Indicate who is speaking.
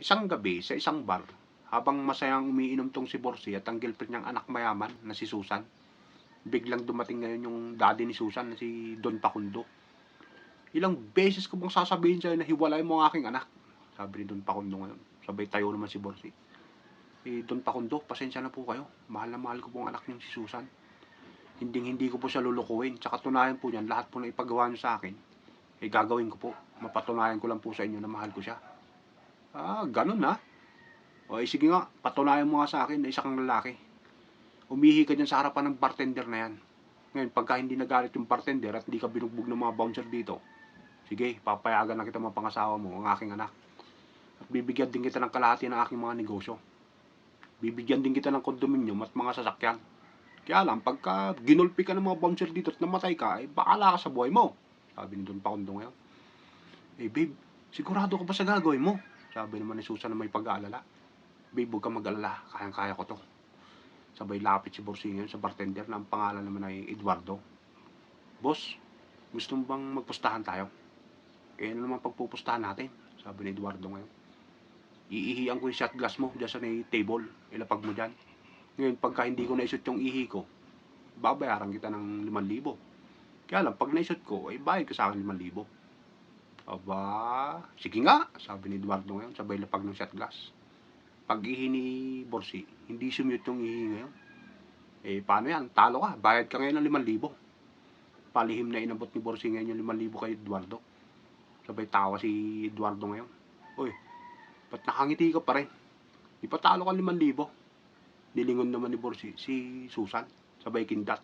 Speaker 1: Isang gabi sa isang bar, habang masayang umiinom tong si Borsi at ang girlfriend niyang anak mayaman na si Susan, biglang dumating ngayon yung daddy ni Susan na si Don Pakundo. Ilang beses ko bang sasabihin sa'yo na hiwalay mo ang aking anak? Sabi ni Don Pakundo ngayon. Sabay tayo naman si Borsi. Don Pakundo, pasensya na po kayo. Mahal na mahal ko po ang anak niyong si Susan. Hindi ko po siya lulukuhin. Tsaka tunayan po niyan, lahat po na ipagawa niyo sa akin, gagawin ko po. Mapatunayan ko lang po sa inyo na mahal ko siya. Ganun na. Sige nga, patunayan mo nga sa akin na isa kang lalaki. Umihi ka dyan sa harapan ng bartender na yan. Ngayon, pagka hindi nagalit yung bartender at hindi ka binugbog ng mga bouncer dito, sige, papayagan na kita mapangasawa mo, ang aking anak. At bibigyan din kita ng kalahati ng aking mga negosyo. Bibigyan din kita ng kondominium at mga sasakyan. Kaya lang, pagka ginulpi ka ng mga bouncer dito at namatay ka, bakala ka sa buhay mo. Sabi ni Don Pakundo ngayon. Babe, sigurado ka ba sa gagawin mo? Sabi naman ni Susan na may pag-aalala. Babe, huwag kang mag-alala. Kayang-kaya ko to. Sabay lapit si Borsi ngayon sa bartender na ang pangalan naman ay Eduardo. Boss, gusto mo bang magpustahan tayo? Ano naman pagpupustahan natin? Sabi ni Eduardo ngayon. Iihian ko yung shot glass mo dyan sa table. Ilapag mo dyan. Ngayon, pagka hindi ko naisot yung ihi ko, babayaran kita ng 5,000. Kaya lang, pag naisot ko, bayad ka sa akin 5,000. Sige nga, sabi ni Eduardo ngayon, sabay lapag ng shot glass. Pag ihi ni Borsi, hindi sumute yung ihi ngayon. Paano yan? Talo ka, bayad ka ngayon ng 5,000. Palihim na inabot ni Borsi ngayon yung 5,000 kay Eduardo. Sabay tawa si Eduardo ngayon. Uy, ba't nakangiti ka pa rin? Ipatalo ka 5,000. Nilingon naman ni Borsi si Susan. Sabay kindat.